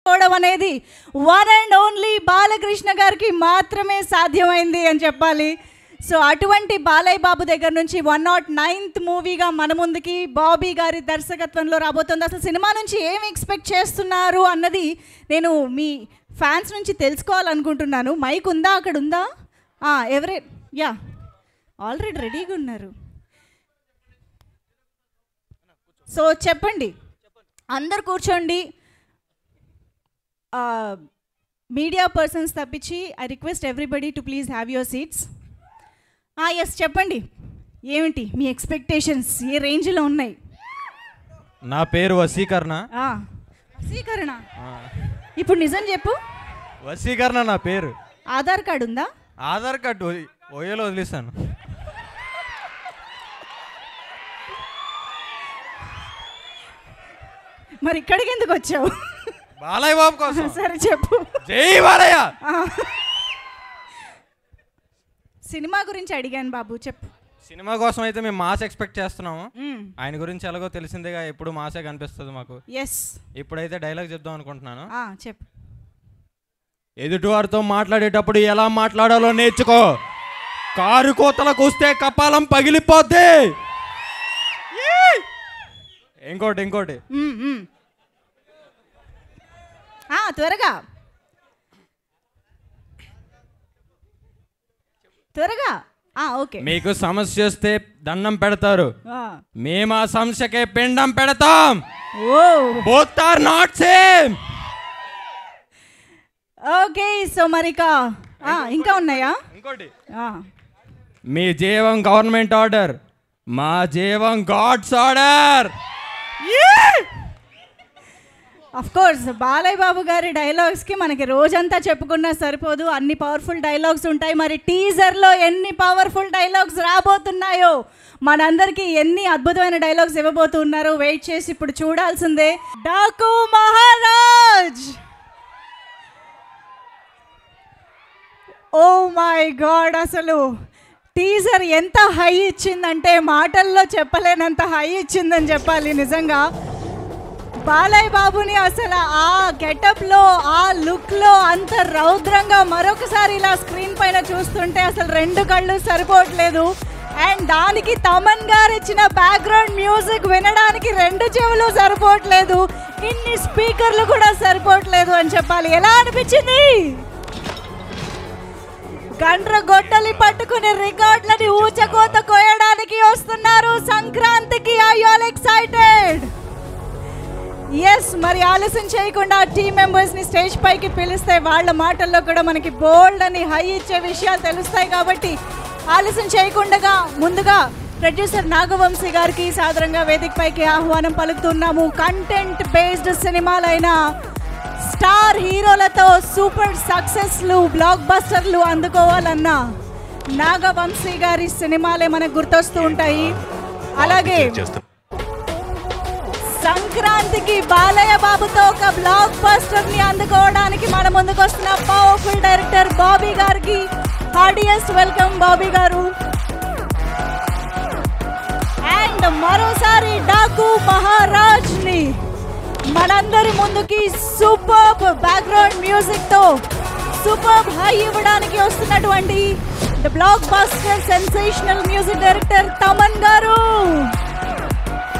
చేసుకోవడం అనేది one and only Balakrishna గారికి మాత్రమే సాధ్యమైంది అని చెప్పాలి. సో అటువంటి బాలయ్య బాబు దగ్గర నుంచి 109th మూవీగా మన ముందుకి బాబీ గారి దర్శకత్వంలో రాబోతుంది. అసలు సినిమా నుంచి ఏం ఎక్స్పెక్ట్ చేస్తున్నారు అన్నది నేను మీ ఫ్యాన్స్ నుంచి తెలుసుకోవాలనుకుంటున్నాను. మైక్ ఉందా? అక్కడ ఉందా? ఎవరే? యా, ఆల్రెడీ రెడీగా ఉన్నారు. సో చెప్పండి, అందరు కూర్చోండి. మీడియా పర్సన్స్ తప్పించి I request everybody to please have your seats. Yes, చెప్పండి, ఏమిటి మీ ఎక్స్పెక్టేషన్స్, ఏ రేంజ్లో ఉన్నాయి? నా పేరు వసీకరణ. వసీకరణ? ఇప్పుడు నిజం చెప్పు. వసీకరణ నా పేరు. ఆధార్ కార్డు ఉందా? ఆధార్ కార్డు ఓయోలో వదిలేస్తాను. మరి ఇక్కడికి ఎందుకు వచ్చావు? బాలయ్య బాబు కోసం. సరే చెప్పు. జై బాలయ్య. సినిమా గురించి అడిగాను బాబు, చెప్పు. సినిమా కోసం అయితే మేము మాస్ ఎక్స్పెక్ట్ చేస్తున్నాము. ఆయన గురించి ఎలాగో తెలిసిందేగా, ఎప్పుడు మాసే కనిపిస్తుంది మాకు. ఎస్. ఇప్పుడైతే డైలాగ్ చెప్దాం అనుకుంటున్నాను. చెప్పు. ఎదుటివారితో మాట్లాడేటప్పుడు ఎలా మాట్లాడాలో నేర్చుకో. కారు కోతలకు వస్తే కపాలం పగిలిపోద్ది. ఇంకోటి త్వరగా. ఓకే. మీకు సమస్య వస్తే దండం పెడతారు, మేము ఆ సమస్యకే పిండం పెడతాం. Both are not same. Okay. So మరికా ఇంకా ఉన్నాయా? ఇంకోటి, మీ జీవం గవర్నమెంట్ ఆర్డర్, మా జీవం God's order. Of course Balayya Babu గారి డైలాగ్స్కి మనకి రోజంతా చెప్పుకున్నా సరిపోదు, అన్ని పవర్ఫుల్ డైలాగ్స్ ఉంటాయి. మరి టీజర్లో ఎన్ని పవర్ఫుల్ డైలాగ్స్ రాబోతున్నాయో, మనందరికీ ఎన్ని అద్భుతమైన డైలాగ్స్ ఇవ్వబోతున్నారో వెయిట్ చేసి ఇప్పుడు చూడాల్సిందే. Daaku Maharaaj. Oh my god, అసలు టీజర్ ఎంత హై ఇచ్చిందంటే మాటల్లో చెప్పలేనంత హై ఇచ్చిందని చెప్పాలి. నిజంగా బాలయ్య బాబుని అసలు ఆ గెటప్లో, ఆ లుక్లో అంత రౌద్రంగా మరొకసారి ఇలా స్క్రీన్ పైన చూస్తుంటే అసలు రెండు కళ్ళు సరిపోవట్లేదు. అండ్ దానికి తమన్ గారు ఇచ్చిన బ్యాక్గ్రౌండ్ మ్యూజిక్ వినడానికి రెండు చెవులు సరిపోవట్లేదు, ఇన్ని స్పీకర్లు కూడా సరిపోవట్లేదు అని చెప్పాలి. ఎలా అనిపించింది? గండ్ర గొడ్డలి పట్టుకుని రికార్డులని ఊచకోత కోయడానికి వస్తున్నారు సంక్రాంతికి. Are you all excited? Yes. మరి ఆలస్యం చేయకుండా టీమ్ మెంబర్స్ని స్టేజ్ పైకి పిలిస్తే వాళ్ళ మాటల్లో కూడా మనకి బోల్డ్ అని హై ఇచ్చే విషయాలు తెలుస్తాయి. కాబట్టి ఆలస్యం చేయకుండా ముందుగా ప్రొడ్యూసర్ నాగవంశీ గారికి సాదరంగా వేదిక పైకి ఆహ్వానం పలుకుతున్నాము. కంటెంట్ బేస్డ్ సినిమాలైన స్టార్ హీరోలతో సూపర్ సక్సెస్లు, బ్లాక్ బస్టర్లు అందుకోవాలన్నా నాగవంశీ గారి సినిమాలే మనకు గుర్తొస్తూ ఉంటాయి. అలాగే సంక్రాంతికి బాలయ్య బాబుతో ఒక బ్లాక్ బస్టర్ ని అందుకోవడానికి మన ముందుకు వస్తున్న పవర్ఫుల్ డైరెక్టర్ బాబీ గారికి హార్డియెస్ట్ వెల్కమ్ బాబీ గారు. అండ్ మరోసారి డాకు మహారాజ్ ని మనందరి ముందుకి సూపర్బ్ బ్యాక్గ్రౌండ్ మ్యూజిక్ తో సూపర్బ్ హై ఇవ్వడానికి వస్తున్నటువంటి the block buster sensational music director Thaman గారు.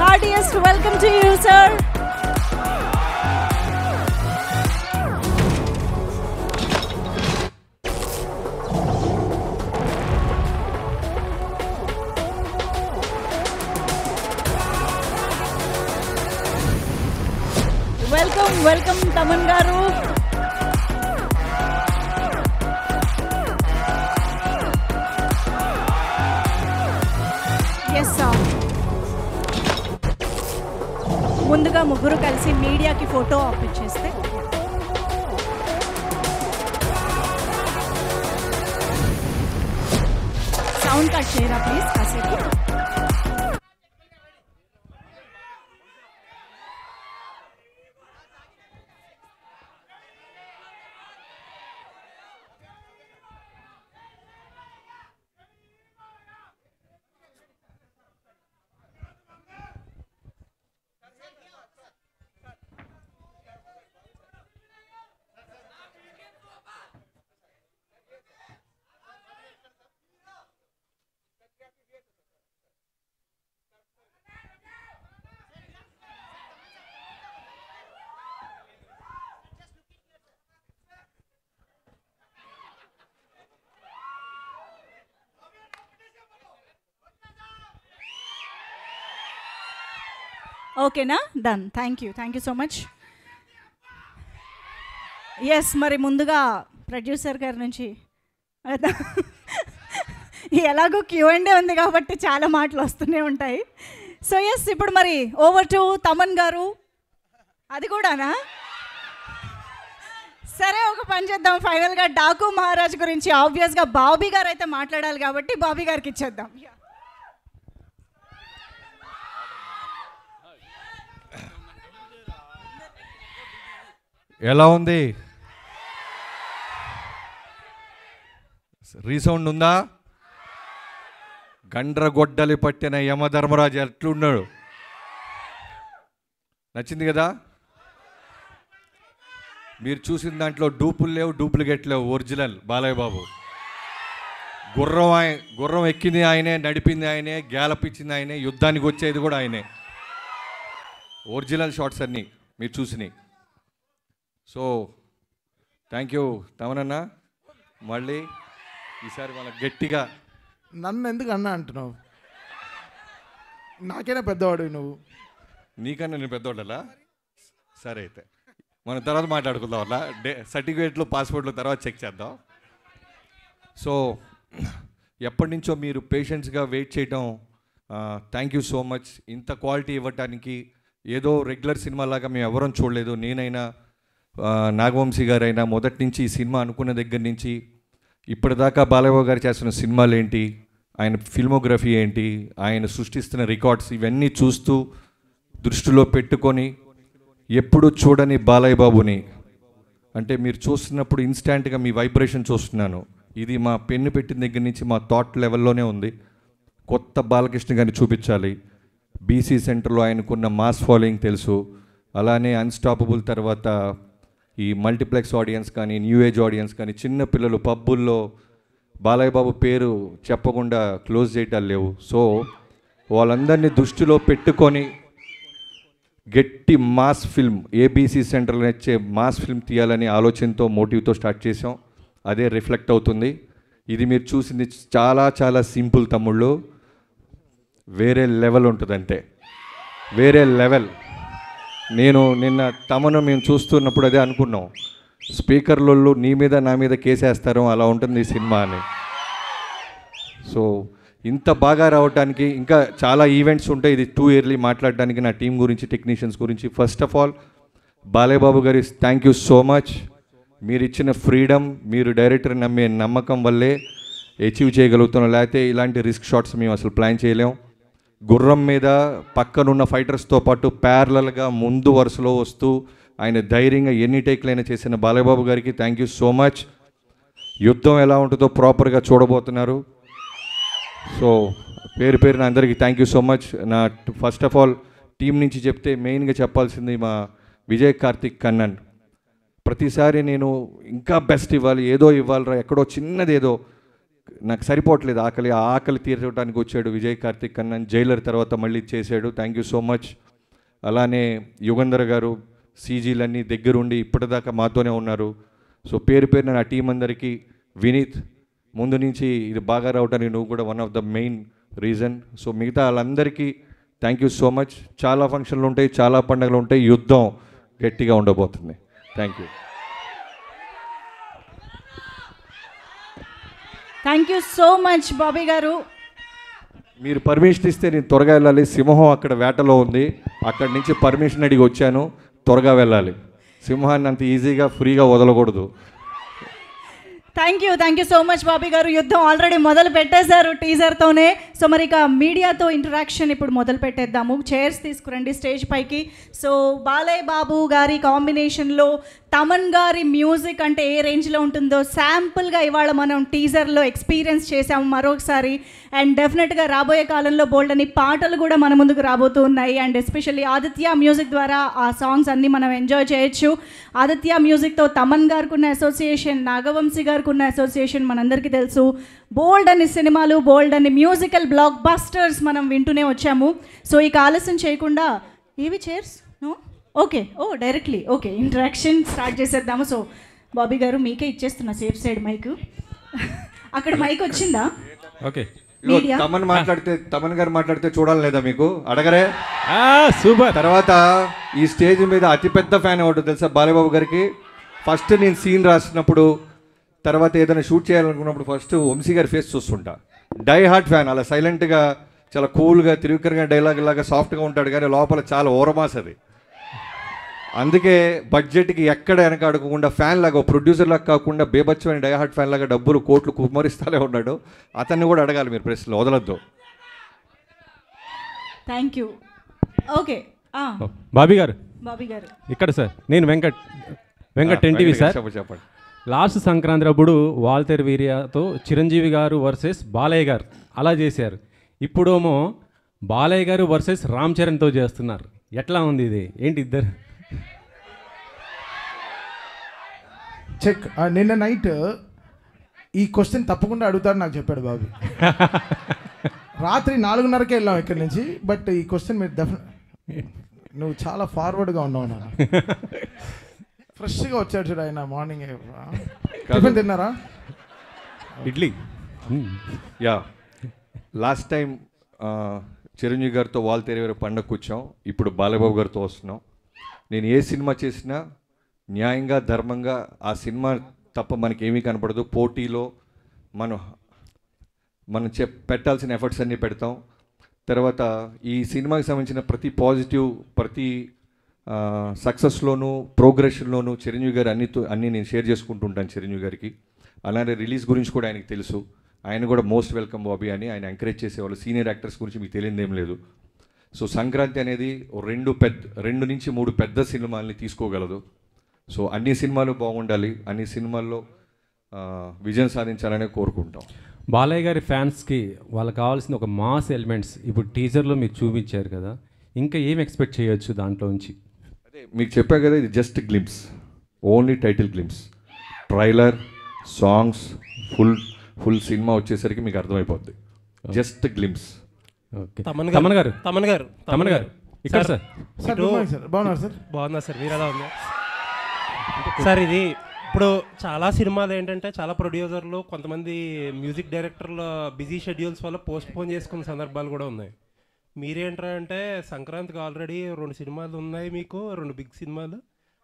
Heartiest welcome to you, sir. Welcome, Taman garu. Yes, sir. ముందుగా ముగ్గురు కలిసి మీడియాకి ఫోటో ఆప్ ఇచ్చేస్తే సౌండ్ కట్ చేయరా ప్లీజ్ కాసేపు. ఓకేనా? Done. Thank you so much. Yes, మరి ముందుగా ప్రొడ్యూసర్ గారి నుంచి ఎలాగో Q&A ఉంది కాబట్టి చాలా మాటలు వస్తూనే ఉంటాయి. సో ఎస్, ఇప్పుడు మరి ఓవర్ టు తమన్ గారు. అది కూడానా? సరే, ఒక పని చేద్దాం. ఫైనల్గా డాకు మహారాజ్ గురించి ఆబ్వియస్గా బాబీ గారు అయితే మాట్లాడాలి కాబట్టి బాబీ గారికి ఇచ్చేద్దాం. ఎలా ఉంది? రీసౌండ్ ఉందా? గండ్రగొడ్డలి పట్టిన యమధర్మరాజు ఎట్లున్నాడు? నచ్చింది కదా? మీరు చూసిన దాంట్లో డూపులు లేవు, డూప్లికేట్ లేవు, ఒరిజినల్ బాలయ్య బాబు. గుర్రం ఎక్కింది ఆయనే, నడిపింది ఆయనే, గ్యాలపించింది ఆయనే, యుద్ధానికి వచ్చేది కూడా ఆయనే. ఒరిజినల్ షాట్స్ అన్నీ మీరు చూసినాయి. సో థ్యాంక్ యూ తమనన్న. మళ్ళీ ఈసారి వాళ్ళ గట్టిగా. నన్ను ఎందుకు అన్నా అంటున్నావు? నాకైనా పెద్దవాడు నువ్వు. నీకన్నా నేను పెద్దవాళ్ళలా? సరే, అయితే మనం తర్వాత మాట్లాడుకుందాం. అలా సర్టిఫికేట్లు, పాస్పోర్ట్లు తర్వాత చెక్ చేద్దాం. సో ఎప్పటి నుంచో మీరు పేషెంట్స్గా వెయిట్ చేయటం, థ్యాంక్ యూ సో మచ్. ఇంత క్వాలిటీ ఇవ్వటానికి. ఏదో రెగ్యులర్ సినిమా లాగా మేము ఎవరూ చూడలేదు. నేనైనా నాగవంశీ గారైనా మొదటి నుంచి ఈ సినిమా అనుకున్న దగ్గర నుంచి ఇప్పటిదాకా బాలయ్య గారు చేస్తున్న సినిమాలు ఏంటి, ఆయన ఫిల్మోగ్రఫీ ఏంటి, ఆయన సృష్టిస్తున్న రికార్డ్స్ ఇవన్నీ చూస్తూ దృష్టిలో పెట్టుకొని ఎప్పుడు చూడని బాలయ్య బాబుని, అంటే మీరు చూస్తున్నప్పుడు ఇన్స్టాంట్గా మీ వైబ్రేషన్ చూస్తున్నాను. ఇది మా పెన్ను పెట్టిన దగ్గర నుంచి మా థాట్ లెవెల్లోనే ఉంది. కొత్త బాలకృష్ణ గారిని చూపించాలి. బీసీ సెంటర్లో ఆయనకున్న మాస్ ఫాలోయింగ్ తెలుసు. అలానే అన్స్టాపబుల్ తర్వాత ఈ మల్టీప్లెక్స్ ఆడియన్స్ కానీ, న్యూ ఏజ్ ఆడియన్స్ కానీ, చిన్న పిల్లలు పబ్బుల్లో బాలయ్య బాబు పేరు చెప్పకుండా క్లోజ్ చేయటాలు లేవు. సో వాళ్ళందరినీ దృష్టిలో పెట్టుకొని గట్టి మాస్ ఫిల్మ్, ఏబీసీ సెంటర్లో వచ్చే మాస్ ఫిల్మ్ తీయాలని ఆలోచనతో, మోటివ్తో స్టార్ట్ చేసాం. అదే రిఫ్లెక్ట్ అవుతుంది. ఇది మీరు చూసింది చాలా చాలా సింపుల్ తమ్ముళ్ళు. వేరే లెవెల్ ఉంటుందంటే వేరే లెవెల్. నేను నిన్న తమను మేము చూస్తున్నప్పుడు అదే అనుకున్నాం, స్పీకర్లలో నీ మీద నా మీద కేసేస్తారు, అలా ఉంటుంది ఈ సినిమా అని. సో ఇంత బాగా రావడానికి ఇంకా చాలా ఈవెంట్స్ ఉంటాయి. ఇది టూ ఇయర్లీ మాట్లాడడానికి నా టీం గురించి, టెక్నీషియన్స్ గురించి. First of all Balayya Babu గారి థ్యాంక్ యూ సో మచ్. మీరు ఇచ్చిన ఫ్రీడమ్, మీరు డైరెక్టర్ నమ్మే నమ్మకం వల్లే అచీవ్ చేయగలుగుతున్నాం. లేకపోతే ఇలాంటి రిస్క్ షాట్స్ మేము అసలు ప్లాన్ చేయలేం. గుర్రం మీద పక్కనున్న ఫైటర్స్తో పాటు ప్యారలల్గా ముందు వరుసలో వస్తూ ఆయన ధైర్యంగా ఎన్ని టేక్లైనా చేసిన బాలయ్య బాబు గారికి థ్యాంక్ యూ సో మచ్. యుద్ధం ఎలా ఉంటుందో ప్రాపర్గా చూడబోతున్నారు. సో పేరున అందరికీ థ్యాంక్ యూ సో మచ్. నా ఫస్ట్ ఆఫ్ ఆల్ టీం నుంచి చెప్తే మెయిన్గా చెప్పాల్సింది మా విజయ్ కార్తిక్ కన్నన్. ప్రతిసారి నేను ఇంకా బెస్ట్ ఇవ్వాలి, ఏదో ఇవ్వాలిరా, ఎక్కడో చిన్నది ఏదో నాకు సరిపోవట్లేదు, ఆకలి తీర్చడానికి వచ్చాడు విజయ్ కార్తిక్ కన్నన్. జైలర్ తర్వాత మళ్ళీ చేశాడు. Thank you so much. అలానే యుగంధర్ గారు సీజీలన్నీ దగ్గరుండి ఇప్పటిదాకా మాతోనే ఉన్నారు. సో పేరున నా టీం అందరికీ, వినీత్ ముందు నుంచి ఇది బాగా రావడానికి నువ్వు కూడా one of the main reason. So మిగతా వాళ్ళందరికీ థ్యాంక్ యూ సో మచ్. చాలా ఫంక్షన్లు ఉంటాయి, చాలా పండుగలు ఉంటాయి, యుద్ధం గట్టిగా ఉండబోతుంది. Thank you. Thank you so much Bobby గారు. మీరు పర్మిషన్ ఇస్తే నేను త్వరగా వెళ్ళాలి. సింహం అక్కడ వేటలో ఉంది, అక్కడి నుంచి పర్మిషన్ అడిగి వచ్చాను. త్వరగా వెళ్ళాలి. సింహాన్ని అంత ఈజీగా ఫ్రీగా వదలకూడదు. Thank you so much Bobby గారు. యుద్ధం ఆల్రెడీ మొదలు పెట్టేశారు టీజర్తోనే. సో మరి ఇక మీడియాతో ఇంటరాక్షన్ ఇప్పుడు మొదలు పెట్టేద్దాము. చైర్స్ తీసుకురండి స్టేజ్ పైకి. సో బాలయ్య బాబు గారి కాంబినేషన్లో తమన్ గారి మ్యూజిక్ అంటే ఏ రేంజ్లో ఉంటుందో శాంపుల్గా ఇవాళ మనం టీజర్లో ఎక్స్పీరియన్స్ చేసాము మరొకసారి. అండ్ డెఫినెట్గా రాబోయే కాలంలో బోల్డ్ అని పాటలు కూడా మన ముందుకు రాబోతూ ఉన్నాయి. అండ్ ఎస్పెషల్లీ ఆదిత్య మ్యూజిక్ ద్వారా ఆ సాంగ్స్ అన్నీ మనం ఎంజాయ్ చేయొచ్చు. ఆదిత్య మ్యూజిక్తో తమన్ గారికి ఉన్న అసోసియేషన్, నాగవంశీ గారికి ఉన్న అసోసియేషన్ మనందరికీ తెలుసు. బోల్డ్ అని సినిమాలు, బోల్డ్ అని మ్యూజికల్ బ్లాక్ బస్టర్స్ మనం వింటూనే వచ్చాము. సో ఇక ఆలస్యం చేయకుండా ఏవి chairs no okay directly interaction start చేసేద్దాము. సో బాబీ గారు మీకే ఇచ్చేస్తున్నా సేఫ్ సైడ్ మైక్. అక్కడ మైక్ వచ్చిందా? ఓకే మీడియా తమన్ గారు మాట్లాడితే చూడాలి లేదా మీకు అడగరే? సూపర్. తర్వాత ఈ స్టేజ్ మీద అతిపెద్ద ఫ్యాన్ ఒకటి తెలుసా బాలయ్యబాబు గారికి. ఫస్ట్ నేను సీన్ రాసినప్పుడు, తర్వాత ఏదైనా షూట్ చేయాలనుకున్నప్పుడు ఫస్ట్ వంశీ గారి ఫేస్ చూస్తుంటా. Die hard fan. అలా సైలెంట్గా చాలా కూల్గా తిరుగుకరగా డైలాగ్ లాగా సాఫ్ట్గా ఉంటాడు, కానీ లోపల చాలా ఓరమాస్ అది. అందుకే బడ్జెట్కి ఎక్కడ వెనక అడగకుండా ఫ్యాన్ లాగా, ప్రొడ్యూసర్ లాగా కాకుండా బేబచ్చని డై హార్ట్ ఫ్యాన్ లాగా డబ్బులు కోట్లు కుమ్మరిస్తానే ఉన్నాడు. అతన్ని కూడా అడగాలి మీరు, ప్రశ్నలు వదలొద్దు. Thank you. ఓకే బాబీ గారు ఇక్కడ సార్. నేను వెంకట్ ఎన్టీవీ సార్. చెప్పండి. లాస్ట్ సంక్రాంతి అప్పుడు వాల్తేరు వీర్యతో చిరంజీవి గారు వర్సెస్ బాలయ్య గారు అలా చేశారు. ఇప్పుడేమో బాలయ్య గారు వర్సెస్ రామ్ చరణ్తో చేస్తున్నారు. ఎట్లా ఉంది ఇది? ఏంటి ఇద్దరు? చెక్. నిన్న నైట్ ఈ క్వశ్చన్ తప్పకుండా అడుగుతాడు నాకు చెప్పాడు బాబు. రాత్రి 4:30కే వెళ్ళాం ఇక్కడి నుంచి. బట్ ఈ క్వశ్చన్ మీరు నువ్వు చాలా ఫార్వర్డ్గా ఉన్నావు నాన్న. ఫ్రెష్గా వచ్చాడు చూడు ఆయన. మార్నింగ్ టిఫిన్ తిన్నారా? Idli. Yeah, last time Chiranjeevi గారితో వాల్తేరు పండగకు వచ్చాం. ఇప్పుడు బాలయ్యబాబు గారితో వస్తున్నాం. నేను ఏ సినిమా చేసినా న్యాయంగా ధర్మంగా ఆ సినిమా తప్ప మనకేమీ కనపడదు. పోటీలో మనం పెట్టాల్సిన ఎఫర్ట్స్ అన్నీ పెడతాం. తర్వాత ఈ సినిమాకి సంబంధించిన ప్రతి పాజిటివ్, ప్రతి సక్సెస్లోనూ ప్రోగ్రెషన్లోనూ చిరంజీవి గారు అన్నీ నేను షేర్ చేసుకుంటూ ఉంటాను చిరంజీవి గారికి. అలానే రిలీజ్ గురించి కూడా ఆయనకి తెలుసు. ఆయన కూడా మోస్ట్ వెల్కమ్ బాబీ అని ఆయన ఎంకరేజ్ చేసేవాళ్ళు. సీనియర్ యాక్టర్స్ గురించి మీకు తెలియదు ఏం లేదు. సో సంక్రాంతి అనేది 2 నుంచి 3 పెద్ద సినిమాల్ని తీసుకోగలదు. సో అన్ని సినిమాలు బాగుండాలి, అన్ని సినిమాల్లో విజయం సాధించాలనే కోరుకుంటాం. బాలయ్య గారి ఫ్యాన్స్కి వాళ్ళకి కావాల్సిన ఒక మాస్ ఎలిమెంట్స్ ఇప్పుడు టీజర్లో మీరు చూపించారు కదా, ఇంకా ఏం ఎక్స్పెక్ట్ చేయొచ్చు దాంట్లో నుంచి? అదే మీకు చెప్పా కదా, ఇది just glimpse, only title glimpse. Trailer, songs, full cinema వచ్చేసరికి మీకు అర్థమైపోద్ది. Just glimpse. ఓకే. తమన్ గారు ఇక్కడ సార్. బాగున్నారు సార్. బాగున్నా సార్, మీరు ఎలా ఉన్నారు సార్? ఇది ఇప్పుడు చాలా సినిమాలు ఏంటంటే చాలా ప్రొడ్యూసర్లు, కొంతమంది మ్యూజిక్ డైరెక్టర్ల బిజీ షెడ్యూల్స్ వల్ల పోస్ట్పోన్ చేసుకున్న సందర్భాలు కూడా ఉన్నాయి. మీరేంటారంటే సంక్రాంతికి ఆల్రెడీ 2 సినిమాలు ఉన్నాయి మీకు, 2 బిగ్ సినిమాలు.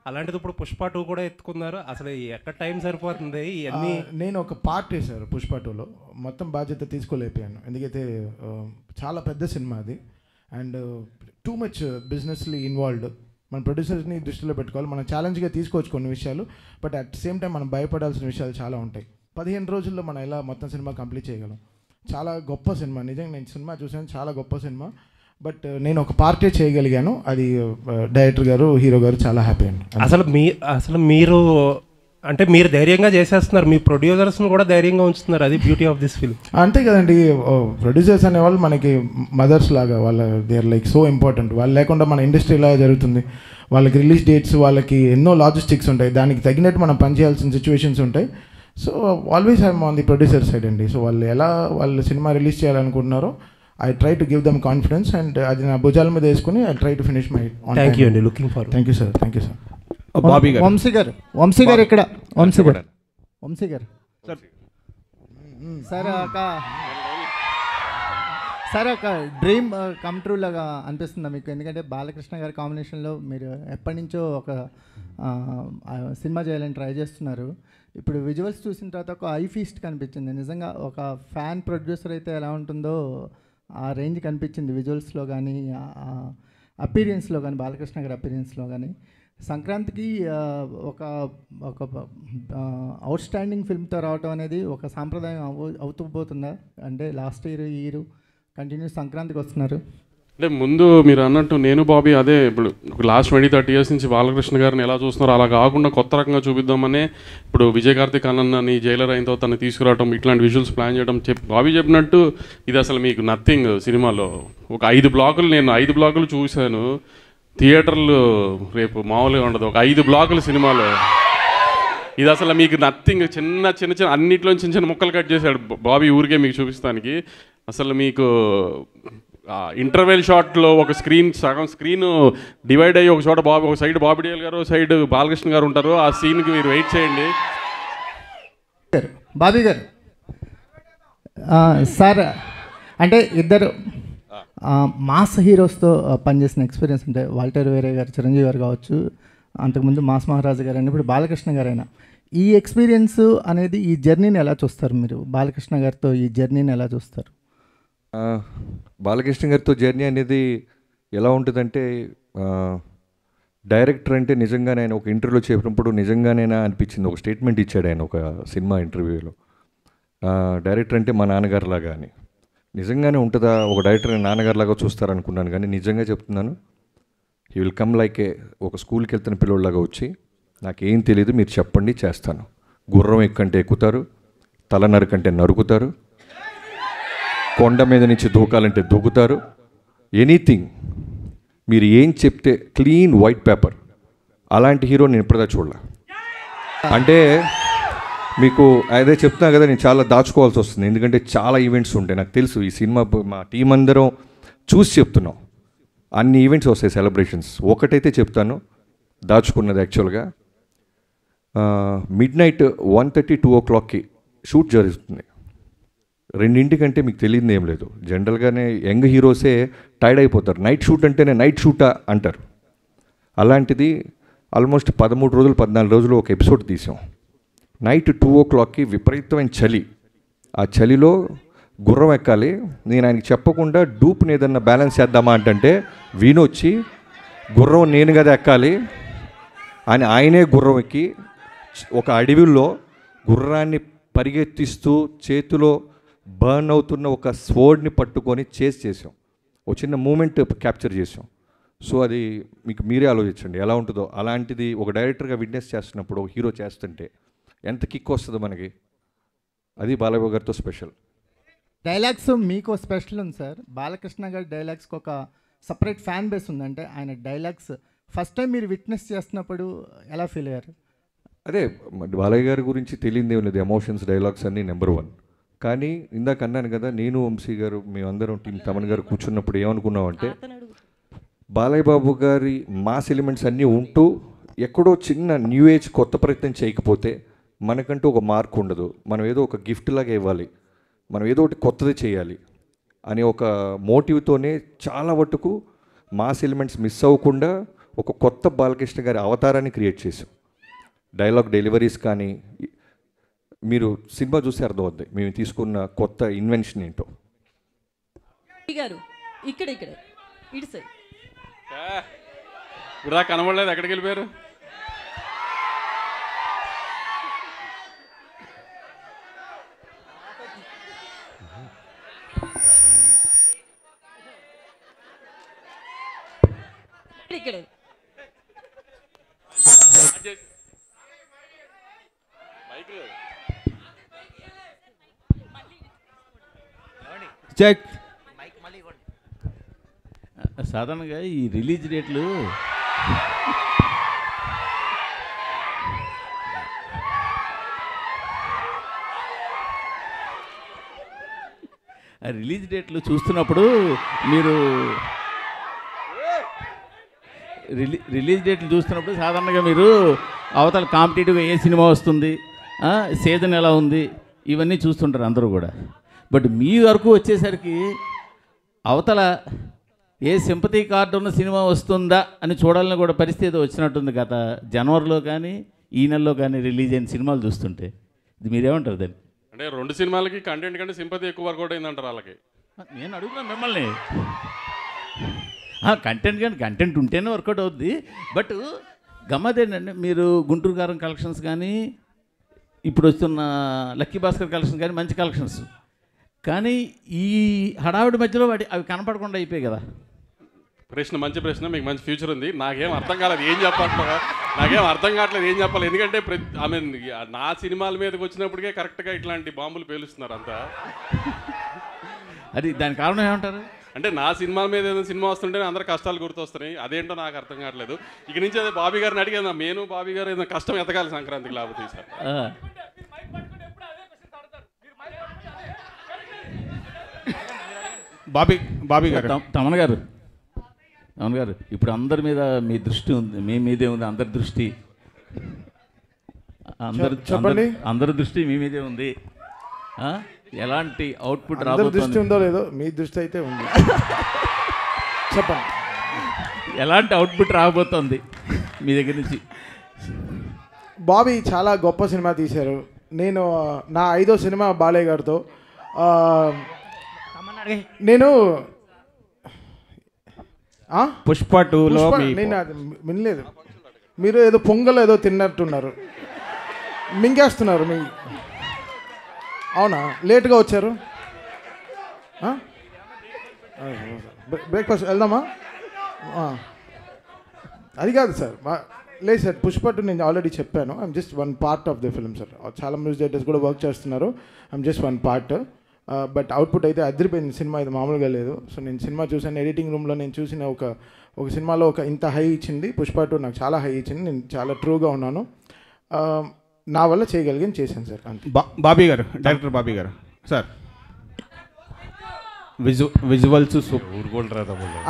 అలాంటిది ఇప్పుడు పుష్ప 2 కూడా ఎత్తుకున్నారు. అసలు ఎక్కడ టైం సరిపోతుంది ఇవన్నీ? నేను ఒక పార్ట్ వేశారు పుష్ప 2లో, మొత్తం బాధ్యత తీసుకోలేకపోయాను. ఎందుకైతే చాలా పెద్ద సినిమా అది, అండ్ టూ మచ్ బిజినెస్లీ ఇన్వాల్వ్డ్. మన ప్రొడ్యూసర్స్ని దృష్టిలో పెట్టుకోవాలి. మనం ఛాలెంజ్గా తీసుకోవచ్చు కొన్ని విషయాలు, బట్ అట్ సేమ్ టైం మనం భయపడాల్సిన విషయాలు చాలా ఉంటాయి. 15 రోజుల్లో మనం ఎలా మొత్తం సినిమా కంప్లీట్ చేయగలం. చాలా గొప్ప సినిమా, నిజంగా నేను సినిమా చూసాను, చాలా గొప్ప సినిమా. బట్ నేను ఒక పార్టీ చేయగలిగాను, అది డైరెక్టర్ గారు, హీరో గారు చాలా హ్యాపీ అండి. అసలు మీరు అంటే మీరు ధైర్యంగా చేసేస్తున్నారు, మీ ప్రొడ్యూసర్స్ని కూడా ధైర్యంగా ఉంచుతున్నారు. అది బ్యూటీ ఆఫ్ దిస్ ఫిల్మ్. అంతే కదండి, ప్రొడ్యూసర్స్ అనేవాళ్ళు మనకి మదర్స్ లాగా, they are like so important. వాళ్ళు లేకుండా మన ఇండస్ట్రీ ఇలా జరుగుతుంది. వాళ్ళకి రిలీజ్ డేట్స్, వాళ్ళకి ఎన్నో లాజిస్టిక్స్ ఉంటాయి, దానికి తగినట్టు మనం పనిచేయాల్సిన సిచ్యువేషన్స్ ఉంటాయి. So always I'm on the producer side అండి. సో వాళ్ళు సినిమా రిలీజ్ చేయాలనుకుంటున్నారో I try to give them confidence, and అది నా భుజాల మీద వేసుకుని I try to finish my. Thank you అండి, looking far. Thank you sir. Thank you sir. Vamsi గారు ఇక్కడ. వంశీ గారు సార్ ఒక డ్రీమ్ కమ్ ట్రూ లాగా అనిపిస్తుందా మీకు? ఎందుకంటే బాలకృష్ణ గారి కాంబినేషన్లో మీరు ఎప్పటి నుంచో ఒక సినిమా చేయాలని ట్రై చేస్తున్నారు. ఇప్పుడు విజువల్స్ చూసిన తర్వాత ఒక ఐ ఫీస్ట్ కనిపించింది. నిజంగా ఒక ఫ్యాన్ ప్రొడ్యూసర్ అయితే ఎలా ఉంటుందో ఆ రేంజ్ కనిపించింది విజువల్స్లో కానీ, అపీరియన్స్లో కానీ, బాలకృష్ణ గారి అపీరియన్స్లో కానీ. సంక్రాంతికి ఒక అవుట్ స్టాండింగ్ ఫిల్మ్తో రావటం అనేది ఒక సాంప్రదాయం అవుతూ పోతుందా? అంటే లాస్ట్ ఇయర్ కంటిన్యూ సంక్రాంతికి వస్తున్నారు. అంటే ముందు మీరు అన్నట్టు నేను బాబీ అదే ఇప్పుడు లాస్ట్ 20-30 years నుంచి బాలకృష్ణ గారిని ఎలా చూస్తున్నారో అలా కాకుండా కొత్త రకంగా చూపిద్దామనే ఇప్పుడు విజయ్ కార్తిక్ అన్నని జైలర్ అయిన తర్వాత తను తీసుకురావడం, ఇట్లాంటి విజువల్స్ ప్లాన్ చేయడం. బాబీ చెప్పినట్టు ఇది అసలు మీకు నథింగ్. సినిమాలో ఒక 5 బ్లాకులు, నేను 5 బ్లాకులు చూశాను. థియేటర్లు రేపు మామూలుగా ఉండదు, ఒక 5 బ్లాకులు సినిమాలో. ఇది అసలు మీకు నథింగ్. చిన్న అన్నిట్లో చిన్న ముక్కలు కట్ చేశాడు బాబీ ఊరికే మీకు చూపిస్తానికి. అసలు మీకు ఇంటర్వెల్ షాట్లో ఒక సగం స్క్రీన్ డివైడ్ అయ్యి ఒక సైడ్ బాబీ డియోల్ గారు, సైడ్ బాలకృష్ణ గారు ఉంటారు. ఆ సీన్కి మీరు వెయిట్ చేయండి. బాబీ గారు సార్ అంటే ఇద్దరు మాస్ హీరోస్తో పనిచేసిన ఎక్స్పీరియన్స్ అంటే వాల్టర్ వేరే గారు, చిరంజీవి గారు కావచ్చు, అంతకుముందు మాస్ మహారాజు గారు అని, ఇప్పుడు బాలకృష్ణ గారైనా, ఈ ఎక్స్పీరియన్స్ అనేది ఈ జర్నీని ఎలా చూస్తారు మీరు? బాలకృష్ణ గారితో ఈ జర్నీని ఎలా చూస్తారు? బాలకృష్ణ గారితో జర్నీ అనేది ఎలా ఉంటుందంటే, డైరెక్టర్ అంటే నిజంగానే ఆయన ఒక ఇంటర్వ్యూలో చెప్పినప్పుడు నిజంగానేనా అనిపించింది. ఒక స్టేట్మెంట్ ఇచ్చాడు ఆయన ఒక సినిమా ఇంటర్వ్యూలో, డైరెక్టర్ అంటే మా నాన్నగారులాగా అని. నిజంగానే ఉంటుందా? ఒక డైరెక్టర్ నాన్నగారులాగా చూస్తారనుకున్నాను, కానీ నిజంగా చెప్తున్నాను, హీ విల్ కమ్ లైక్ ఒక స్కూల్కి వెళ్తున్న పిల్లోళ్ళలాగా వచ్చి, నాకేం తెలియదు మీరు చెప్పండి చేస్తాను. గుర్రం ఎక్కంటే ఎక్కుతారు, తల నరకంటే నరుకుతారు, కొండ మీద నుంచి దూకాలంటే దూకుతారు, ఎనీథింగ్ మీరు ఏం చెప్తే క్లీన్ వైట్ పేపర్. అలాంటి హీరో నేను ఇప్పటిదా చూడలే. అంటే మీకు అదే చెప్తున్నా కదా, నేను చాలా దాచుకోవాల్సి వస్తుంది, ఎందుకంటే చాలా ఈవెంట్స్ ఉంటాయి. నాకు తెలుసు ఈ సినిమా మా టీం అందరం చూసి చెప్తున్నాం, అన్ని ఈవెంట్స్ వస్తాయి, సెలబ్రేషన్స్. ఒకటైతే చెప్తాను, దాచుకున్నది యాక్చువల్గా మిడ్ నైట్ 1:30, 2 o'clockకి షూట్ జరుగుతుంది. 2 మీకు తెలియదు ఏం లేదు. జనరల్గానే యంగ్ హీరోసే టైర్డ్ అయిపోతారు, నైట్ షూట్ అంటేనే నైట్ షూటా అంటారు. అలాంటిది ఆల్మోస్ట్ 13 రోజులు 14 రోజులు ఒక ఎపిసోడ్ తీసాం. నైట్ 2 o'clockకి విపరీతమైన చలి, ఆ చలిలో గుర్రం ఎక్కాలి. నేను ఆయనకి చెప్పకుండా డూప్ని ఏదన్నా బ్యాలెన్స్ చేద్దామా అంటే వీణొచ్చి గుర్రం నేను కదా ఎక్కాలి అని ఆయనే గుర్రం ఎక్కి ఒక అడవిలో గుర్రాన్ని పరిగెత్తిస్తూ చేతిలో బర్న్ అవుతున్న ఒక స్వర్డ్ని పట్టుకొని చేసాం. ఒక చిన్న మూమెంట్ క్యాప్చర్ చేసాం. సో అది మీకు మీరే ఆలోచించండి ఎలా ఉంటుందో. అలాంటిది ఒక డైరెక్టర్గా విట్నెస్ చేస్తున్నప్పుడు ఒక హీరో చేస్తుంటే ఎంత కిక్ వస్తుందో మనకి. అది బాలయ్య గారితో స్పెషల్. డైలాగ్స్ మీకు స్పెషల్ ఉంది సార్. బాలకృష్ణ గారి డైలాగ్స్కి ఒక సపరేట్ ఫ్యాన్ బేస్ ఉంది. అంటే ఆయన డైలాగ్స్ ఫస్ట్ టైం మీరు విట్నెస్ చేస్తున్నప్పుడు ఎలా ఫీల్ అయ్యారు? అదే బాలయ్య గారి గురించి తెలియదేం లేదు, ఎమోషన్స్ డైలాగ్స్ అన్నీ నెంబర్ 1. కానీ ఇందాక అన్నాను కదా, నేను వంశీ గారు మేమందరం టీం తమన్ గారు కూర్చున్నప్పుడు ఏమనుకున్నామంటే, బాలయ్య బాబు గారి మాస్ ఎలిమెంట్స్ అన్నీ ఉంటూ ఎక్కడో చిన్న న్యూ ఏజ్ కొత్త ప్రయత్నం చేయకపోతే మనకంటూ ఒక మార్క్ ఉండదు. మనం ఏదో ఒక గిఫ్ట్ లాగా ఇవ్వాలి, మనం ఏదో ఒకటి కొత్తది చేయాలి అనే ఒక మోటివ్తోనే చాలా మటుకు మాస్ ఎలిమెంట్స్ మిస్ అవ్వకుండా ఒక కొత్త బాలకృష్ణ గారి అవతారాన్ని క్రియేట్ చేసాం. డైలాగ్ డెలివరీస్ కానీ మీరు సినిమా చూస్తే అర్థమవుద్ది మేము తీసుకున్న కొత్త ఇన్వెన్షన్ ఏంటో. ఇక్కడ ఇటు సైడ్ కనబడలేదు, ఎక్కడికి వెళ్ళిపోయారు? ఇక్కడ చెక్. సాధారణంగా ఈ రిలీజ్ డేట్లు చూస్తున్నప్పుడు మీరు రిలీజ్ డేట్లు చూస్తున్నప్పుడు సాధారణంగా మీరు అవతల కాంపిటేటివ్గా ఏ సినిమా వస్తుంది, సీజన్ ఎలా ఉంది, ఇవన్నీ చూస్తుంటారు అందరూ కూడా. బట్ మీ వరకు వచ్చేసరికి అవతల ఏ సింపతి కార్డు ఉన్న సినిమా వస్తుందా అని చూడాలని కూడా పరిస్థితి వచ్చినట్టుంది గత జనవరిలో కానీ ఈ నెలలో కానీ రిలీజ్ అయిన సినిమాలు చూస్తుంటే. ఇది మీరేమంటారు దాన్ని? అంటే 2 సినిమాలకి కంటెంట్ కంటే సింపతి ఎక్కువ వర్కౌట్ అయిందంటారు వాళ్ళకి. నేను అడుగుతున్నాను మిమ్మల్ని. కంటెంట్ కానీ కంటెంట్ ఉంటేనే వర్కౌట్ అవుద్ది. బట్ గమ్మదేంటంటే మీరు గుంటూరు కారం కలెక్షన్స్ కానీ ఇప్పుడు వస్తున్న లక్కీ భాస్కర్ కలెక్షన్స్ కానీ మంచి కలెక్షన్స్, కానీ ఈ హడావిడి మధ్యలో అవి కనపడకుండా అయిపోయాయి కదా. ప్రశ్న మంచి ప్రశ్న, మీకు మంచి ఫ్యూచర్ ఉంది. నాకేం అర్థం కాలేదు ఏం చెప్పాలి, ఏం చెప్పాలి. ఎందుకంటే నా సినిమాల మీదకి వచ్చినప్పటికే కరెక్ట్గా ఇట్లాంటి బాంబులు పేలుస్తున్నారు అంతా. అది దాని కారణం ఏమంటారు? అంటే నా సినిమాల మీద ఏదైనా సినిమా వస్తుంటే అందరు కష్టాలు గుర్తొస్తున్నాయి. అదేంటో నాకు అర్థం కావట్లేదు. ఇక నుంచి అదే బాబీ గారిని అడిగాను, నేను బాబీ గారు ఏదైనా కష్టం ఎతకాలి సంక్రాంతికి లేకపోతే సార్. బాబీ గారు తమన్ గారు ఇప్పుడు అందరి మీద మీ దృష్టి ఉంది, మీ మీదే ఉంది అందరి దృష్టి. అందరి దృష్టి మీ మీదే ఉంది. ఎలాంటి అవుట్పుట్ అందరి దృష్టి రాబోతుంది? ఉందో లేదో మీ దృష్టి అయితే ఉంది. చెప్పండి, ఎలాంటి అవుట్పుట్ రాబోతుంది మీ దగ్గర నుంచి? బాబీ చాలా గొప్ప సినిమా తీశారు. నేను నా 5వ సినిమా బాలయ్య గారితో. నేను పుష్ప 2లో నేను అది వినలేదు. మీరు ఏదో పొంగల్ ఏదో తిన్నట్టున్నారు, మింగేస్తున్నారు. అవునా, లేట్గా వచ్చారు? బ్రేక్ఫాస్ట్ వెళ్దామా? అది కాదు సార్, లేదు సార్. పుష్ప 2 నేను ఆల్రెడీ చెప్పాను. I'm just one part of the film sir. చాలా మ్యూజిక్ డైరెక్టర్స్ కూడా వర్క్ చేస్తున్నారు. I'm just one part. But output అయితే అదిరిపోయింది. సినిమా ఇది మామూలుగా లేదు. సో నేను సినిమా చూసాను, ఎడిటింగ్ రూమ్లో నేను చూసిన ఒక సినిమాలో ఇంత హై ఇచ్చింది. పుష్ప 2 నాకు చాలా హై ఇచ్చింది. నేను చాలా ట్రూగా ఉన్నాను. నా వల్ల చేయగలిగాను, చేశాను సార్. అంతే. బాబీ గారు, డైరెక్టర్ బాబీ గారు సార్, విజువల్స్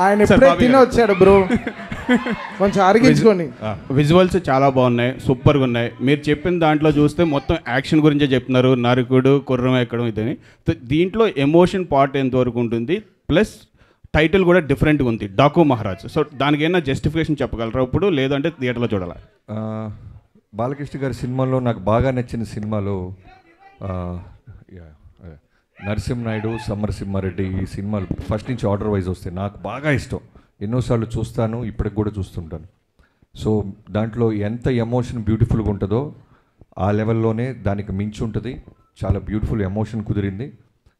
ఆయన ఎప్పుడే తిని వచ్చాడు బ్రో, కొంచెం అరిగించుకొని. విజువల్స్ చాలా బాగున్నాయి, సూపర్గా ఉన్నాయి. మీరు చెప్పిన దాంట్లో చూస్తే మొత్తం యాక్షన్ గురించే చెప్తున్నారు, నరుకుడు కుర్రం ఎక్కడం ఇదని. దీంట్లో ఎమోషన్ పార్ట్ ఎంతవరకు ఉంటుంది, ప్లస్ టైటిల్ కూడా డిఫరెంట్గా ఉంది, డాకు మహారాజ్. సో దానికి ఏమైనా జస్టిఫికేషన్ చెప్పగలరా ఇప్పుడు, లేదంటే థియేటర్లో చూడాలా? బాలకృష్ణ గారి సినిమాలో నాకు బాగా నచ్చిన సినిమాలో నరసింహనాయుడు, సమరసింహారెడ్డి, ఈ సినిమాలు ఫస్ట్ నుంచి ఆర్డర్ వైజ్ వస్తాయి. నాకు బాగా ఇష్టం, ఎన్నోసార్లు చూస్తాను, ఇప్పటికి కూడా చూస్తుంటాను. సో దాంట్లో ఎంత ఎమోషన్ బ్యూటిఫుల్గా ఉంటుందో ఆ లెవెల్లోనే దానికి మించి ఉంటుంది. చాలా బ్యూటిఫుల్ ఎమోషన్ కుదిరింది.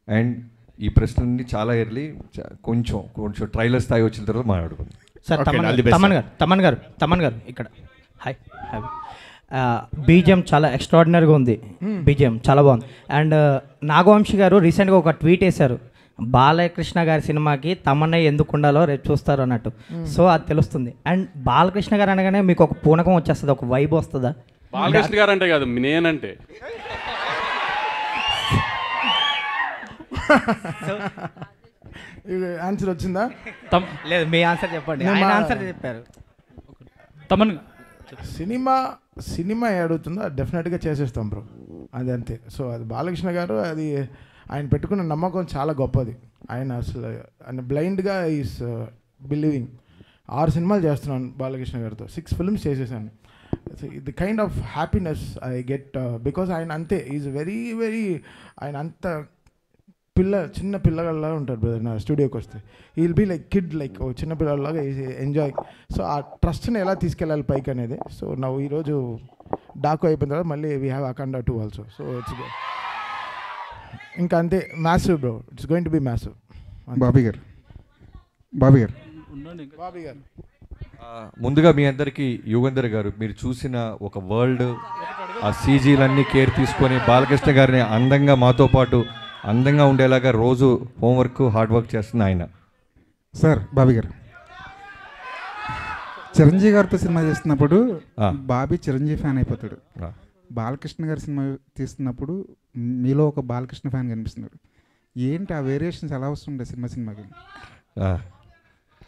అండ్ ఈ ప్రశ్నని చాలా ఎర్లీ కొంచెం ట్రైలర్ స్థాయి వచ్చిన తర్వాత మాట్లాడుకుందాం. సార్ తమన్ గారు ఇక్కడ హాయ్. బీజిఎం చాలా ఎక్స్ట్రాడినరీగా ఉంది, బీజిఎం చాలా బాగుంది. అండ్ నాగవంశి గారు రీసెంట్గా ఒక ట్వీట్ వేశారు, బాలకృష్ణ గారి సినిమాకి తమన్నా ఎందుకు ఉండాలో రేపు చూస్తారు అన్నట్టు. సో అది తెలుస్తుంది. అండ్ బాలకృష్ణ గారు అనగానే మీకు ఒక పూనకం వచ్చేస్తుంది, ఒక వైబ్ వస్తుందా? బాలకృష్ణ గారు అంటే కాదు, నేనంటే ఆన్సర్ వచ్చిందా? లేదు, మీ ఆన్సర్ చెప్పండి. ఆయన ఆన్సర్ చెప్పారు. తమన్ సినిమా అడుగుతుందో డెఫినెట్గా చేసేస్తాం బ్రో, అది అంతే. సో అది బాలకృష్ణ గారు, అది ఆయన పెట్టుకున్న నమ్మకం చాలా గొప్పది. ఆయన అసలు ఆయన బ్లైండ్గా ఈస్ బిలీవింగ్. 6 సినిమాలు చేస్తున్నాను బాలకృష్ణ గారితో, 6 ఫిల్మ్స్ చేసేసాను. The kind of happiness I get because ఆయన అంతే, ఈజ్ వెరీ ఆయన అంత చిన్న పిల్లగాళ్ళలాగా ఉంటారు బ్రదర్. నా స్టూడియోకి వస్తే ఈ will be like kid, like చిన్న పిల్లలాగా ఎంజాయ్. సో ఆ ట్రస్ట్ని ఎలా తీసుకెళ్ళాలి పైకి అనేది. సో నా ఈరోజు డాకు అయిపోయిన తర్వాత మళ్ళీ we have Akhanda 2 also. So it's ఇంకా అంతే, massive bro, it's going to be massive. Bobby గారు ముందుగా మీ అందరికీ యుగంధర్ గారు, మీరు చూసిన ఒక వరల్డ్, ఆ సీజీలన్నీ కేర్ తీసుకొని బాలకృష్ణ గారిని అందంగా మాతో పాటు అందంగా ఉండేలాగా రోజు హోంవర్క్ హార్డ్ వర్క్ చేస్తుంది ఆయన. సార్ బాబీ గారు, చిరంజీవి గారితో సినిమా చేస్తున్నప్పుడు బాబీ చిరంజీవి ఫ్యాన్ అయిపోతాడు. బాలకృష్ణ గారి సినిమా తీస్తున్నప్పుడు మీలో ఒక బాలకృష్ణ ఫ్యాన్ కనిపిస్తున్నాడు. ఏంటి ఆ వేరియేషన్స్ ఎలా వస్తుండే సినిమాకి?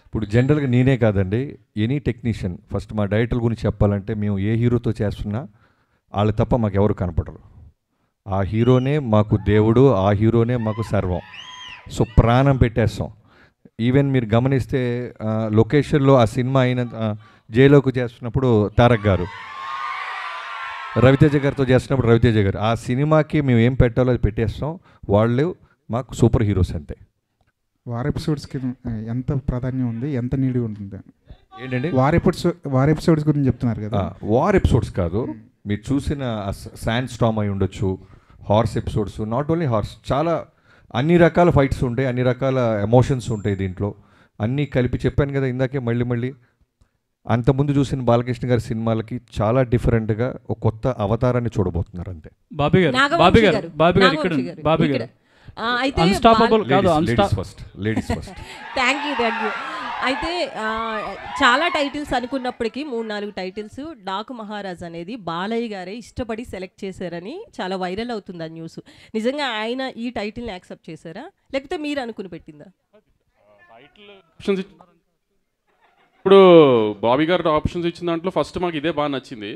ఇప్పుడు జనరల్గా నేనే కాదండి, ఎనీ టెక్నీషియన్, ఫస్ట్ మా డైరెక్టర్ గురించి చెప్పాలంటే మేము ఏ హీరోతో చేస్తున్నా వాళ్ళు తప్ప మాకు ఎవరు కనపడరు. ఆ హీరోనే మాకు దేవుడు, ఆ హీరోనే మాకు సర్వం. సో ప్రాణం పెట్టేస్తాం. ఈవెన్ మీరు గమనిస్తే లొకేషన్లో ఆ సినిమా అయిన జైలోకి చేస్తున్నప్పుడు తారక్ గారు, రవితేజ గారితో చేస్తున్నప్పుడు రవితేజ గారు, ఆ సినిమాకి మేము ఏం పెట్టాలో అది పెట్టేస్తాం. వాళ్ళు మాకు సూపర్ హీరోస్ అంతే. వార్ ఎపిసోడ్స్కి ఎంత ప్రాధాన్యం ఉంది, ఎంత నీడి ఉంటుంది ఏంటండి? వార్ ఎపిసోడ్స్ గురించి చెప్తున్నారు కదా. వార్ ఎపిసోడ్స్ కాదు, మీరు చూసిన శాండ్ స్టామ్ అయి ఉండొచ్చు, horse episodes, not only horse, చాలా అన్ని రకాల ఫైట్స్ ఉంటాయి, అన్ని రకాల ఎమోషన్స్ ఉంటాయి దీంట్లో. అన్నీ కలిపి చెప్పాను కదా ఇందాకే, మళ్ళీ అంతకుముందు చూసిన బాలకృష్ణ గారి సినిమాలకి చాలా డిఫరెంట్గా ఒక కొత్త అవతారాన్ని చూడబోతున్నారు అంతే. బాబీ గారు అన్స్టాపబుల్ కాదు, లేడీస్ ఫస్ట్. Thank you. అయితే చాలా టైటిల్స్ అనుకున్నప్పటికీ 3-4 టైటిల్స్ డాకు మహారాజ్ అనేది బాలయ్య గారే ఇష్టపడి సెలెక్ట్ చేశారని చాలా వైరల్ అవుతుంది ఆ న్యూస్. నిజంగా ఆయన ఈ టైటిల్ని యాక్సెప్ట్ చేశారా, లేకపోతే మీరు అనుకుని పెట్టిందా? ఇప్పుడు బాబీ గారు ఆప్షన్స్ ఇచ్చిన దాంట్లో ఫస్ట్ మాకు ఇదే బాగా నచ్చింది.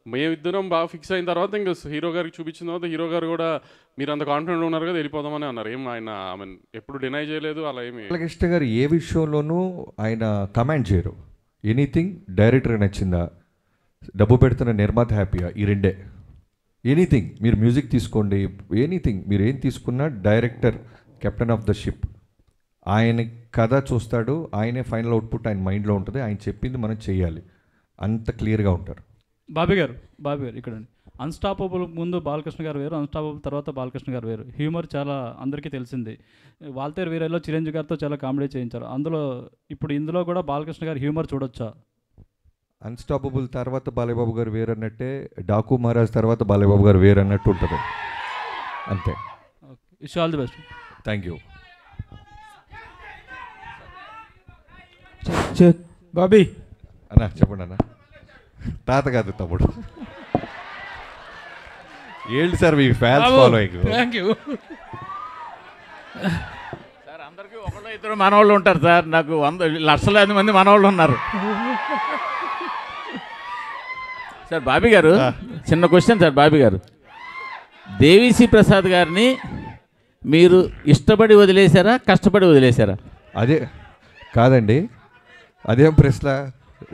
మేమిద్దరం బాగా ఫిక్స్ అయిన తర్వాత ఇంకా హీరో గారికి చూపించిన తర్వాత హీరో గారు కూడా మీరు అంత కాన్ఫిడెంట్ ఉన్నారు కదా వెళ్ళిపోదామని అన్నారు. ఏం ఆయన ఎప్పుడు డినై చేయలేదు అలా ఏమి. బాలకృష్ణ గారు ఏ విషయంలోనూ ఆయన కమెంట్ చేయరు. ఎనీథింగ్ డైరెక్టర్ నచ్చిందా, డబ్బు పెడుతున్న నిర్మాత హ్యాపీయా, ఈ రెండే. ఎనీథింగ్ మీరు మ్యూజిక్ తీసుకోండి, ఎనీథింగ్ మీరు ఏం తీసుకున్నా director captain of the ship. ఆయన కథ చూస్తాడు, ఆయనే ఫైనల్ అవుట్పుట్ ఆయన మైండ్లో ఉంటుంది, ఆయన చెప్పింది మనం చేయాలి, అంత క్లియర్గా ఉంటారు. బాబీ గారు ఇక్కడ అన్స్టాపబుల్ ముందు బాలకృష్ణ గారు వేరు, అన్స్టాపబుల్ తర్వాత బాలకృష్ణ గారు వేరు. హ్యూమర్ చాలా అందరికీ తెలిసింది. వాల్తేరు వీరలో చిరంజీవి గారితో చాలా కామెడీ చేయించారు. ఇందులో కూడా బాలకృష్ణ గారు హ్యూమర్ చూడొచ్చా? అన్స్టాపబుల్ తర్వాత బాలయ్యబాబు గారు వేరు అన్నట్టే, డాకు మహారాజ్ తర్వాత బాలయ్యబాబు గారు వేరు అన్నట్టు ఉంటుంది అంతే. Wish all the best. Thank you. Bobby అన్నా చెప్పండి అన్న. తాత కాదు తమ్ముడు. ఏంటి sir me fans following? Thank you sir. అందరికీ ఒకళ్ళు ఇద్దరు మనవాళ్ళు ఉంటారు సార్, నాకు 100 లక్షలాది మంది మనవాళ్ళు ఉన్నారు సార్. బాబీ గారు చిన్న క్వశ్చన్ సార్. బాబీ గారు, దేవిశ్రీ ప్రసాద్ గారిని మీరు ఇష్టపడి వదిలేశారా, కష్టపడి వదిలేశారా? అదే కాదండి, అదేం ప్రశ్న.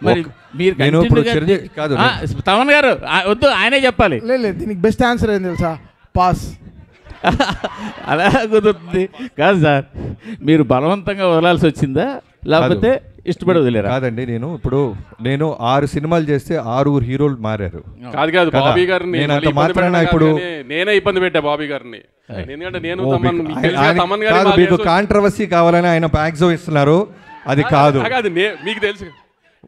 మరి మీరు నేను ఇప్పుడు చిరంజీవి కాదు, తమన్ గారు వద్దు, ఆయనే చెప్పాలి. లేదు దీనికి బెస్ట్ ఆన్సర్ ఏం తెలుసా? పాస్. అలా కుదురుతుంది కాదు సార్. మీరు బలవంతంగా వదలాల్సి వచ్చిందా లేకపోతే ఇష్టపడి వదిలేరా? కాదండి, నేను 6 సినిమాలు చేస్తే 6 హీరోలు మారారు. కాదు బాబీ గారిని నేను మాత్రాన ఇప్పుడు నేనే ఇబ్బంది పెట్టా బాబీ గారిని. ఎందుకంటే నేను మీకు కాంట్రవర్సీ కావాలని ఆయన ప్యాక్సో ఇస్తున్నారు, అది కాదు. మీకు తెలుసు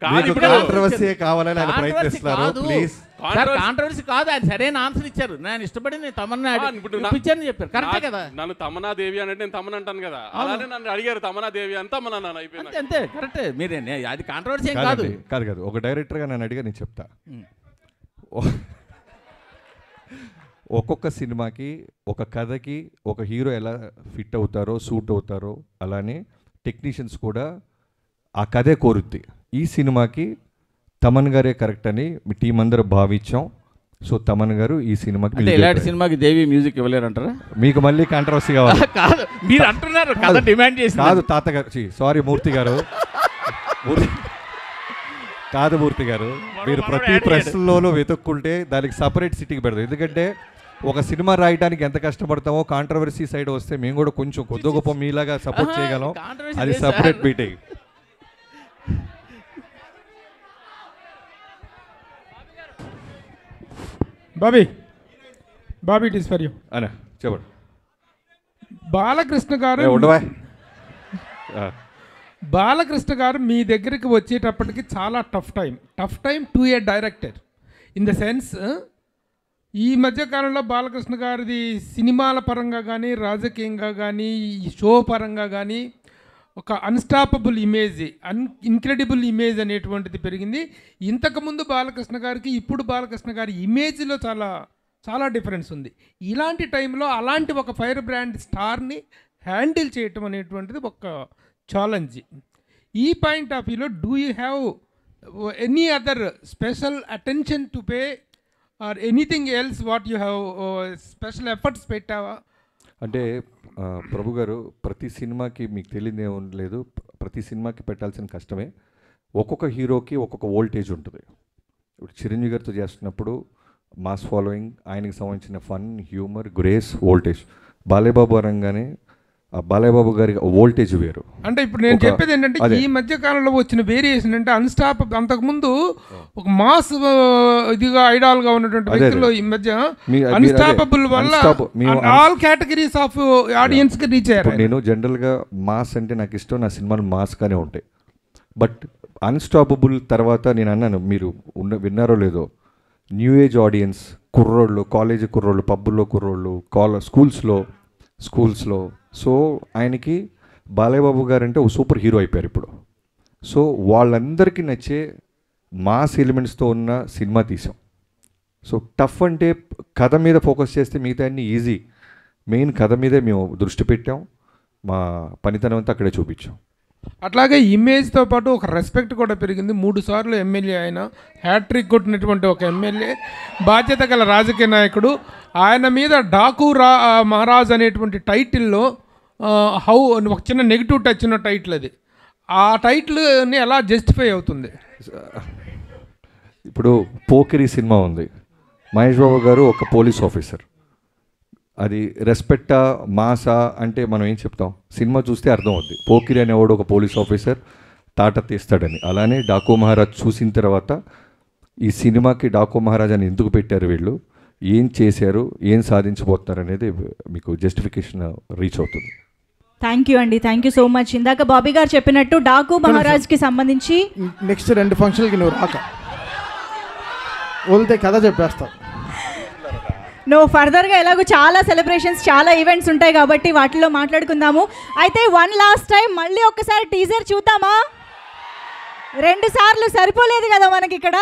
కాంట్రవర్సీ కావాలని ఆయన ప్రయత్నిస్తున్నారు. ప్లీజ్ కాంట్రవర్సీ కాదు, అది సరైన ఆన్సర్ ఇచ్చారు. నేను ఇష్టపడి తమన్నా ఇప్పించాను చెప్పారు, కరెక్టే కదా. నన్ను తమన్నా దేవి అంటే నేను తమన్ అంటాను కదా, అలానే నన్ను అడిగారు తమన్నా దేవి అని తమన్నా నన్ను అయిపోయింది. అంతే కరెక్టే. మీరే అది కాంట్రవర్సీ కాదు. ఒక డైరెక్టర్గా నన్ను అడిగా నేను చెప్తా. ఒక్కొక్క సినిమాకి ఒక కథకి ఒక హీరో ఎలా ఫిట్ అవుతారో సూట్ అవుతారో అలానే టెక్నీషియన్స్ కూడా ఆ కథే కోరుద్ది. ఈ సినిమాకి తమన్ గారే కరెక్ట్ అని మీ టీం అందరూ భావించాం. సో తమన్ గారు ఈ సినిమాకి ఇలాంటి సినిమాకి దేవి మ్యూజిక్ ఇవ్వలేరంటారా? మీకు మళ్ళీ కాంట్రవర్సీ కావాలి? కాదు, మీరు అంటున్నారు కథ డిమాండ్ చేసి. కాదు తాతగారు, సారీ మూర్తి గారు, కాదు మూర్తి గారు, మీరు ప్రతి ప్రశ్నలోనూ వెతుక్కుంటే దానికి సపరేట్ సిటీకి పెడతాం. ఎందుకంటే ఒక సినిమా రాయడానికి ఎంత కష్టపడతామో కాంట్రవర్సీ సైడ్ వస్తే మేము కూడా కొంచెం కొద్ది గొప్ప మీలాగా సపోర్ట్ చేయగలం. అది separate meeting. Bobby it is for you. అన్న చెప్పండి. బాలకృష్ణ గారు మీ దగ్గరికి వచ్చేటప్పటికి చాలా tough time to A director. In the sense ఈ మధ్యకాలంలో బాలకృష్ణ గారిది సినిమాల పరంగా కానీ రాజకీయంగా కానీ షో పరంగా కానీ ఒక అన్స్టాపబుల్ ఇమేజ్, ఇన్క్రెడిబుల్ ఇమేజ్ అనేటువంటిది పెరిగింది. ఇంతకుముందు బాలకృష్ణ గారికి ఇప్పుడు బాలకృష్ణ గారి ఇమేజ్లో చాలా డిఫరెన్స్ ఉంది. ఇలాంటి టైంలో అలాంటి ఒక ఫైర్ బ్రాండ్ స్టార్ని హ్యాండిల్ చేయటం అనేటువంటిది ఒక ఛాలెంజ్. ఈ పాయింట్ ఆఫ్ వ్యూలో do you have any other special attention to pay or anything else what you have special efforts పెట్టావా? అంటే ప్రభు గారు, ప్రతి సినిమాకి మీకు తెలియదు ఏం లేదు, ప్రతి సినిమాకి పెట్టాల్సిన కష్టమే. ఒక్కొక్క హీరోకి ఒక్కొక్క వోల్టేజ్ ఉంటుంది. ఇప్పుడు చిరంజీవి గారితో చేస్తున్నప్పుడు మాస్ ఫాలోయింగ్, ఆయనకి సంబంధించిన fun, humour, grace, voltage. Balayya Babu అనగానే బాలయ్యబాబు గారి వోల్టేజ్ వేరు. అంటే ఇప్పుడు నేను చెప్పేది ఏంటంటే ఈ మధ్య కాలంలో వచ్చిన వేరియేషన్ అంటే అంతకుముందు ఒక మాస్ ఇదిగా ఐడాల్గా ఉన్నటువంటి వ్యక్తులు ఈ మధ్య అన్స్టాపబుల్ వల్ల ఆల్ కేటగిరీస్ ఆఫ్ ఆడియన్స్కి రీచ్ అయ్యారు. నేను జనరల్గా మాస్ అంటే నాకు ఇష్టం, నా సినిమాలు మాస్గానే ఉంటాయి. బట్ అన్స్టాపబుల్ తర్వాత నేను అన్నాను, మీరు విన్నారో లేదో, న్యూ ఏజ్ ఆడియన్స్, కుర్రోళ్ళు, కాలేజీ కుర్రోళ్ళు, పబ్బుల్లో కుర్రోళ్ళు, స్కూల్స్లో. సో ఆయనకి బాలయ్యబాబు గారు అంటే ఒక సూపర్ హీరో అయిపోయారు ఇప్పుడు. సో వాళ్ళందరికీ నచ్చే మాస్ ఎలిమెంట్స్తో ఉన్న సినిమా తీసాం. సో టఫ్ అంటే కథ మీద ఫోకస్ చేస్తే మిగతా అన్ని ఈజీ. మెయిన్ కథ మీదే మేము దృష్టి పెట్టాం, మా పనితనం అంతా అక్కడే చూపించాం. అట్లాగే ఇమేజ్తో పాటు ఒక రెస్పెక్ట్ కూడా పెరిగింది. 3 సార్లు ఎమ్మెల్యే ఆయన, హ్యాట్రిక్ కొట్టినటువంటి ఒక ఎమ్మెల్యే, బాధ్యత గల రాజకీయ నాయకుడు. ఆయన మీద డాకు మహారాజ్ అనేటువంటి టైటిల్లో ఒక చిన్న నెగిటివ్ టచ్ ఉన్న టైటిల్ అది. ఆ టైటిల్ని ఎలా జస్టిఫై అవుతుంది? ఇప్పుడు పోకిరి సినిమా ఉంది, మహేష్ బాబు గారు ఒక పోలీస్ ఆఫీసర్. అది రెస్పెక్టా మాసా అంటే మనం ఏం చెప్తాం? సినిమా చూస్తే అర్థం అవుద్ది. పోకిరి అనేవాడు ఒక పోలీస్ ఆఫీసర్ తాట తీస్తాడని. అలానే డాకు మహారాజ్ చూసిన తర్వాత ఈ సినిమాకి డాకు మహారాజ్ అని ఎందుకు పెట్టారు, వీళ్ళు ఏం చేశారు, ఏం సాధించబోతున్నారు అనేది మీకు జస్టిఫికేషన్ రీచ్ అవుతుంది. థ్యాంక్ యూ అండి, థ్యాంక్ యూ సో మచ్. ఇందాక బాబీ గారు చెప్పినట్టు డాకు మహారాజ్కి సంబంధించి నెక్స్ట్ 2 ఫంక్షన్లకి నువ్వు రాక వదిలితే కథ చెప్పేస్తావు. నువ్వు ఫర్దర్గా ఎలాగో చాలా సెలబ్రేషన్స్, చాలా ఈవెంట్స్ ఉంటాయి కాబట్టి వాటిలో మాట్లాడుకుందాము. అయితే వన్ లాస్ట్ టైం మళ్ళీ ఒక్కసారి టీజర్ చూద్దామా? 2 సార్లు సరిపోలేదు కదా మనకి ఇక్కడ.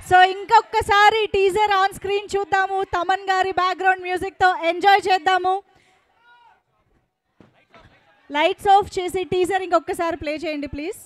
సో ఇంకొకసారి టీజర్ ఆన్ స్క్రీన్ చూద్దాము. తమన్ గారి బ్యాక్గ్రౌండ్ మ్యూజిక్తో ఎంజాయ్ చేద్దాము. లైట్స్ ఆఫ్ చేసి టీజర్ ఇంకొకసారి ప్లే చేయండి ప్లీజ్.